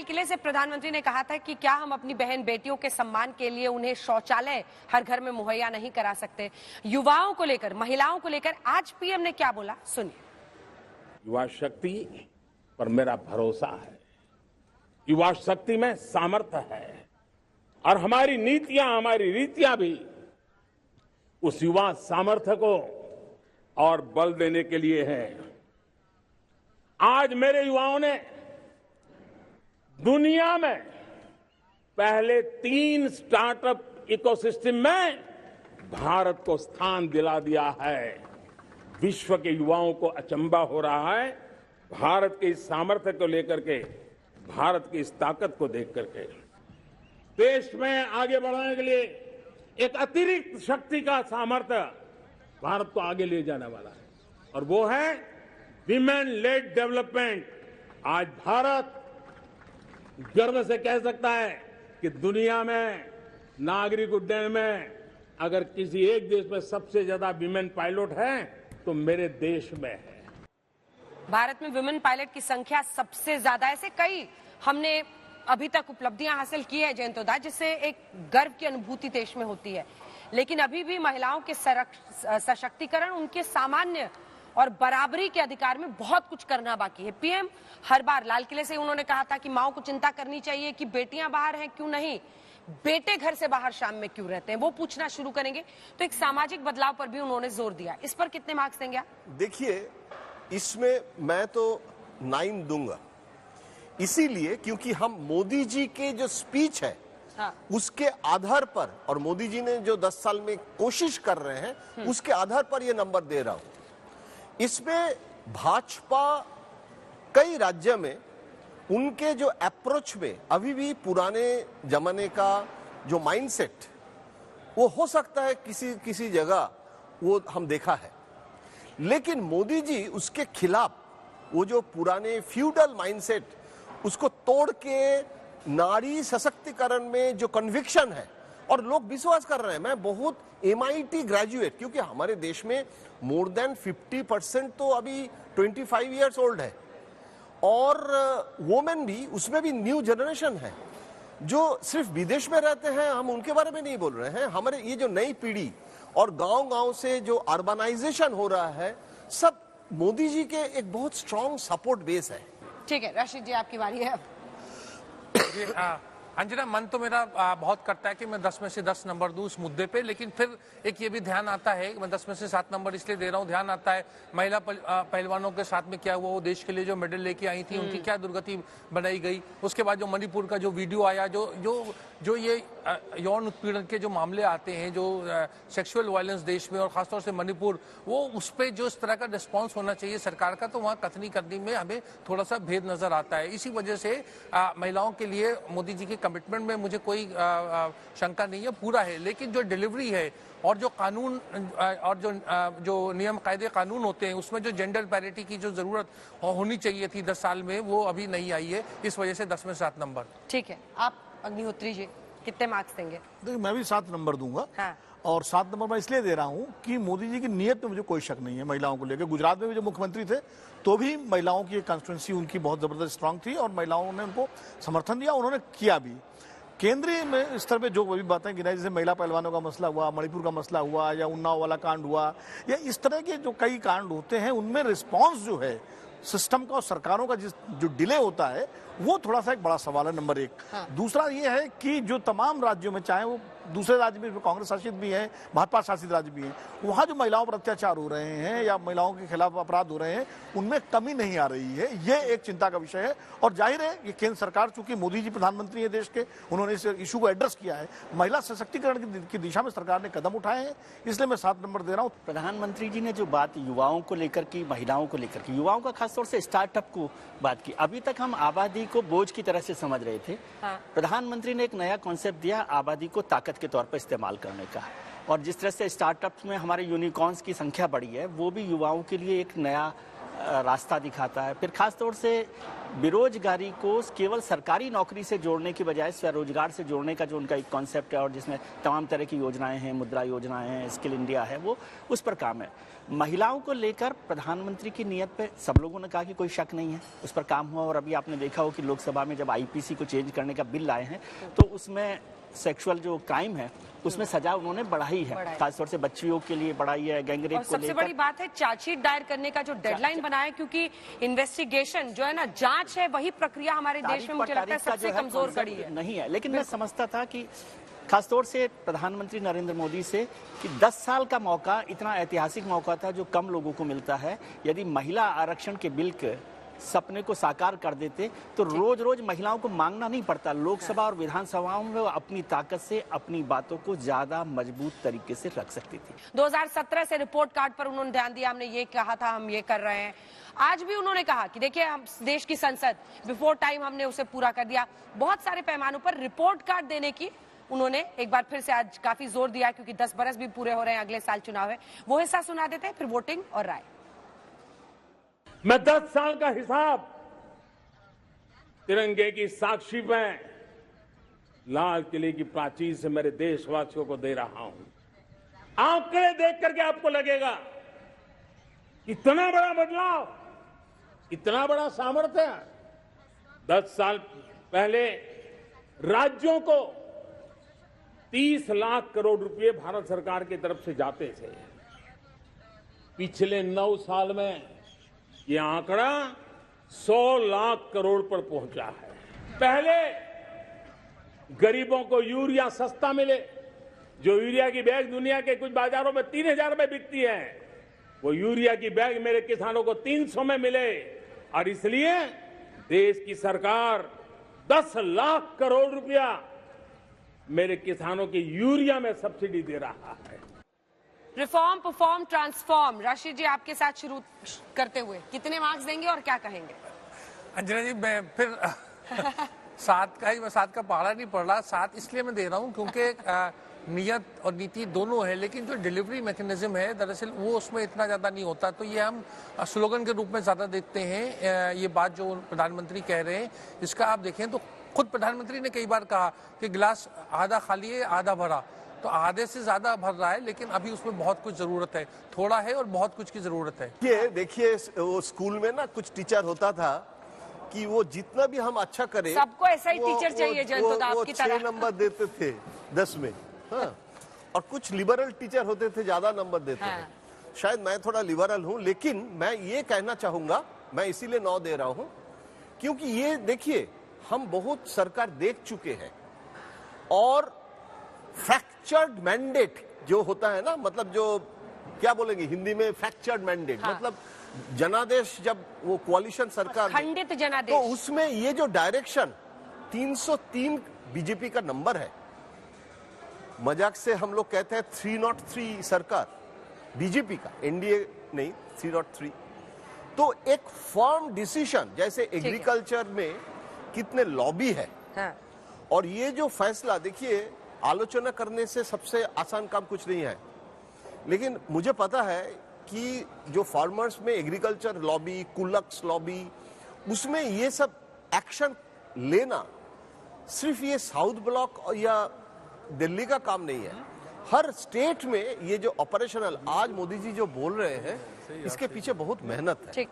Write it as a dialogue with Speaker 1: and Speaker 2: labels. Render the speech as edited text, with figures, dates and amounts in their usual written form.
Speaker 1: लाल किले से प्रधानमंत्री ने कहा था कि क्या हम अपनी बहन बेटियों के सम्मान के लिए उन्हें शौचालय हर घर में मुहैया नहीं करा सकते। युवाओं को लेकर, महिलाओं को लेकर आज पीएम ने क्या बोला, सुनिए।
Speaker 2: युवा शक्ति पर मेरा भरोसा है, युवा शक्ति में सामर्थ्य है और हमारी नीतियां, हमारी रीतियां भी उस युवा सामर्थ्य को और बल देने के लिए है। आज मेरे युवाओं ने दुनिया में पहले 3 स्टार्टअप इकोसिस्टम में भारत को स्थान दिला दिया है। विश्व के युवाओं को अचंभा हो रहा है भारत के इस सामर्थ्य को लेकर के, भारत की इस ताकत को देख करके। देश में आगे बढ़ाने के लिए एक अतिरिक्त शक्ति का सामर्थ्य भारत को आगे ले जाने वाला है और वो है विमेन लेड डेवलपमेंट। आज भारत गर्व से कह सकता है कि दुनिया में नागरिक उड्डयन में अगर किसी एक देश में सबसे ज्यादा विमेन पायलट है तो मेरे देश में है।
Speaker 1: भारत में विमेन पायलट की संख्या सबसे ज्यादा। ऐसे कई हमने अभी तक उपलब्धियां हासिल की है जयंतोदा, जिससे एक गर्व की अनुभूति देश में होती है। लेकिन अभी भी महिलाओं के सशक्तिकरण, उनके सामान्य और बराबरी के अधिकार में बहुत कुछ करना बाकी है। पीएम हर बार लाल किले से उन्होंने कहा था कि माओ को चिंता करनी चाहिए कि बेटियां बाहर हैं क्यों नहीं, बेटे घर से बाहर शाम में क्यों रहते हैं, वो पूछना शुरू करेंगे। तो एक सामाजिक बदलाव पर भी उन्होंने जोर दिया। इस पर कितने मार्क्स देंगे आप?
Speaker 3: देखिए, इसमें मैं तो 9 दूंगा, इसीलिए क्योंकि हम मोदी जी के जो स्पीच है उसके आधार पर, और मोदी जी ने जो 10 साल में कोशिश कर रहे हैं उसके आधार पर ये नंबर दे रहा हूं। इसमें भाजपा कई राज्य में उनके जो अप्रोच में अभी भी पुराने जमाने का जो माइंडसेट, वो हो सकता है किसी जगह वो हम देखा है, लेकिन मोदी जी उसके खिलाफ वो जो पुराने फ्यूडल माइंडसेट उसको तोड़ के नारी सशक्तिकरण में जो कन्विक्शन है और लोग विश्वास कर रहे हैं। मैं बहुत MIT ग्रेजुएट, क्योंकि हमारे देश में मोर देन 50% तो अभी 25 ईयर्स ओल्ड है और वोमेन भी, उसमें भी न्यू जनरेशन है जो सिर्फ विदेश में रहते हैं। हम उनके बारे में नहीं बोल रहे हैं, हमारे ये जो नई पीढ़ी और गांव-गांव से जो अर्बनाइजेशन हो रहा है, सब मोदी जी के एक बहुत स्ट्रांग सपोर्ट बेस है।
Speaker 1: ठीक है, रशीद जी आपकी बारी है।
Speaker 4: अंजना, मन तो मेरा बहुत करता है कि मैं 10 में से 10 नंबर दूं इस मुद्दे पे, लेकिन फिर एक ये भी ध्यान आता है, मैं 10 में से 7 नंबर इसलिए दे रहा हूं, ध्यान आता है महिला पहलवानों के साथ में क्या हुआ, वो देश के लिए जो मेडल लेके आई थी उनकी क्या दुर्गति बनाई गई। उसके बाद जो मणिपुर का जो वीडियो आया, जो ये यौन उत्पीड़न के जो मामले आते हैं, जो सेक्सुअल वायलेंस देश में और खासतौर से मणिपुर, वो उस पर जो इस तरह का रिस्पॉन्स होना चाहिए सरकार का, तो वहाँ कथनी करनी में हमें थोड़ा सा भेद नजर आता है। इसी वजह से महिलाओं के लिए मोदी जी की कमिटमेंट में मुझे कोई शंका नहीं है, पूरा है। लेकिन जो डिलीवरी है और जो कानून और जो नियम कायदे कानून होते हैं, उसमें जो जेंडर पैरिटी की जो जरूरत होनी चाहिए थी 10 साल में, वो अभी नहीं आई है। इस वजह से 10 में 7 नंबर।
Speaker 1: ठीक है, आप अग्निहोत्री जी कितने मार्क्स देंगे?
Speaker 5: देखिए, मैं भी 7 नंबर दूंगा।
Speaker 1: हाँ।
Speaker 5: और 7 नंबर मैं इसलिए दे रहा हूं कि मोदी जी की नीयत में मुझे कोई शक नहीं है महिलाओं को लेकर। गुजरात में भी जो मुख्यमंत्री थे तो भी महिलाओं की कॉन्स्टिट्यूंसी उनकी बहुत जबरदस्त स्ट्रांग थी और महिलाओं ने उनको समर्थन दिया, उन्होंने किया भी। केंद्रीय में स्तर पे जो भी बातें गिनाई, जैसे महिला पहलवानों का मसला हुआ, मणिपुर का मसला हुआ, या उन्नाव वाला कांड हुआ, या इस तरह के जो कई कांड होते हैं, उनमें रिस्पॉन्स जो है सिस्टम का और सरकारों का जो डिले होता है, वो थोड़ा सा एक बड़ा सवाल है, नंबर 1। हाँ। दूसरा ये है कि जो तमाम राज्यों में, चाहे वो दूसरे राज्य में कांग्रेस शासित भी है, भाजपा शासित राज्य भी है, वहाँ जो महिलाओं पर अत्याचार हो रहे हैं या महिलाओं के खिलाफ अपराध हो रहे हैं, उनमें कमी नहीं आ रही है। ये एक चिंता का विषय है। और जाहिर है ये केंद्र सरकार, चूंकि मोदी जी प्रधानमंत्री है देश के, उन्होंने इस इशू को एड्रेस किया है, महिला सशक्तिकरण की दिशा में सरकार ने कदम उठाए हैं, इसलिए मैं 7 नंबर दे रहा हूँ।
Speaker 6: प्रधानमंत्री जी ने जो बात युवाओं को लेकर की, महिलाओं को लेकर की, युवाओं का खासतौर से स्टार्टअप को बात की, अभी तक हम आबादी को बोझ की तरह से समझ रहे थे। हाँ। प्रधानमंत्री ने एक नया कॉन्सेप्ट दिया, आबादी को ताकत के तौर पर इस्तेमाल करने का। और जिस तरह से स्टार्टअप्स में हमारे यूनिकॉर्न्स की संख्या बढ़ी है, वो भी युवाओं के लिए एक नया रास्ता दिखाता है। फिर खासतौर से बेरोजगारी को केवल सरकारी नौकरी से जोड़ने की बजाय स्वरोजगार से जोड़ने का जो उनका एक कॉन्सेप्ट है, और जिसमें तमाम तरह की योजनाएं हैं, मुद्रा योजनाएं हैं, स्किल इंडिया है, वो उस पर काम है। महिलाओं को लेकर प्रधानमंत्री की नीयत पे सब लोगों ने कहा कि कोई शक नहीं है, उस पर काम हुआ। और अभी आपने देखा हो कि लोकसभा में जब आईपीसी को चेंज करने का बिल लाए हैं तो उसमें सेक्सुअल जो क्राइम है उसमें सजा उन्होंने बढ़ाई है, खासतौर से बच्चियों के लिए बढ़ाई है, गैंगरेप को लेकर।
Speaker 1: सबसे बड़ी बात है चार्जशीट दायर करने का जो डेडलाइन बनाया है, क्योंकि इन्वेस्टिगेशन जो है ना, जांच है, वही प्रक्रिया हमारे देश में मुझे लगता है सबसे कमजोर कड़ी है।
Speaker 6: नहीं है, लेकिन मैं समझता था कि खासतौर से प्रधानमंत्री नरेंद्र मोदी से कि 10 साल का मौका, इतना ऐतिहासिक मौका था जो कम लोगों को मिलता है। यदि महिला आरक्षण के बिल के सपने को साकार कर देते तो रोज रोज महिलाओं को मांगना नहीं पड़ता। लोकसभा और विधानसभाओं में वो अपनी ताकत से अपनी बातों को ज्यादा मजबूत तरीके से रख सकती थी।
Speaker 1: 2017 से रिपोर्ट कार्ड पर उन्होंने ध्यान दिया, हमने ये कहा था, हम ये कर रहे हैं। आज भी उन्होंने कहा कि देखिए, हम देश की संसद बिफोर टाइम हमने उसे पूरा कर दिया। बहुत सारे पैमानों पर रिपोर्ट कार्ड देने की उन्होंने एक बार फिर से आज काफी जोर दिया, क्योंकि 10 बरस भी पूरे हो रहे हैं, अगले साल चुनाव है। वो हिस्सा सुना देते हैं, फिर वोटिंग और राय।
Speaker 2: मैं 10 साल का हिसाब तिरंगे की साक्षी में लाल किले की प्राचीर से मेरे देशवासियों को दे रहा हूं। आंकड़े देख करके आपको लगेगा इतना बड़ा बदलाव, इतना बड़ा सामर्थ्य। 10 साल पहले राज्यों को 30 लाख करोड़ रुपए भारत सरकार की तरफ से जाते थे। पिछले 9 साल में ये आंकड़ा 100 लाख करोड़ पर पहुंचा है। पहले गरीबों को यूरिया सस्ता मिले, जो यूरिया की बैग दुनिया के कुछ बाजारों में 3000 में बिकती है, वो यूरिया की बैग मेरे किसानों को 300 में मिले। और इसलिए देश की सरकार 10 लाख करोड़ रुपया मेरे किसानों की यूरिया में सब्सिडी दे रहा है।
Speaker 1: Reform, perform, transform. Rashid ji, आपके साथ शुरू करते हुए कितने मार्क्स देंगे और क्या कहेंगे?
Speaker 4: अंजना जी, मैं फिर 7 का ही, मैं 7 का पहाड़ा नहीं पढ़ रहा। 7 इसलिए मैं दे रहा हूँ क्योंकि नियत और नीति दोनों है, लेकिन जो डिलीवरी मैकेनिज्म है दरअसल वो उसमें इतना ज़्यादा नहीं होता। तो ये हम स्लोगन के रूप में ज़्यादा देखते हैं। ये बात जो प्रधानमंत्री कह रहे हैं, इसका आप देखें तो खुद प्रधानमंत्री ने कई बार कहा कि गिलास आधा खाली है आधा भरा, तो आधे से ज्यादा भर रहा है, लेकिन अभी उसमें बहुत कुछ जरूरत है। थोड़ा है और बहुत कुछ की जरूरत है।
Speaker 3: ये देखिए, वो स्कूल में ना कुछ टीचर होता था कि वो जितना भी हम अच्छा करें,
Speaker 1: सबको ऐसा ही टीचर चाहिए जयंत की तरह।
Speaker 3: 6 नंबर देते थे 10 में। हाँ। और कुछ लिबरल टीचर होते थे, ज्यादा नंबर देते थे। शायद मैं थोड़ा लिबरल हूं, लेकिन मैं ये कहना चाहूंगा, मैं इसीलिए 9 दे रहा हूं, क्योंकि ये देखिए, हम बहुत सरकार देख चुके हैं। और फ्रैक्चर्ड मैंडेट जो होता है ना, मतलब जो क्या बोलेंगे हिंदी में, फ्रैक्चर्ड मैंडेट, मतलब जनादेश, जब वो कोalition सरकार,
Speaker 1: खंडित जनादेश,
Speaker 3: तो उसमें ये जो डायरेक्शन 303 बीजेपी का नंबर है। मजाक से हम लोग कहते हैं 303 सरकार बीजेपी का, एनडीए नहीं, 303। तो एक फर्म डिसीजन, जैसे एग्रीकल्चर में कितने लॉबी है, और ये जो फैसला, देखिए, आलोचना करने से सबसे आसान काम कुछ नहीं है, लेकिन मुझे पता है कि जो फार्मर्स में एग्रीकल्चर लॉबी, कुलक्स लॉबी, उसमें ये सब एक्शन लेना सिर्फ ये साउथ ब्लॉक या दिल्ली का काम नहीं है। हर स्टेट में ये जो ऑपरेशनल आज मोदी जी जो बोल रहे हैं, इसके पीछे बहुत मेहनत है।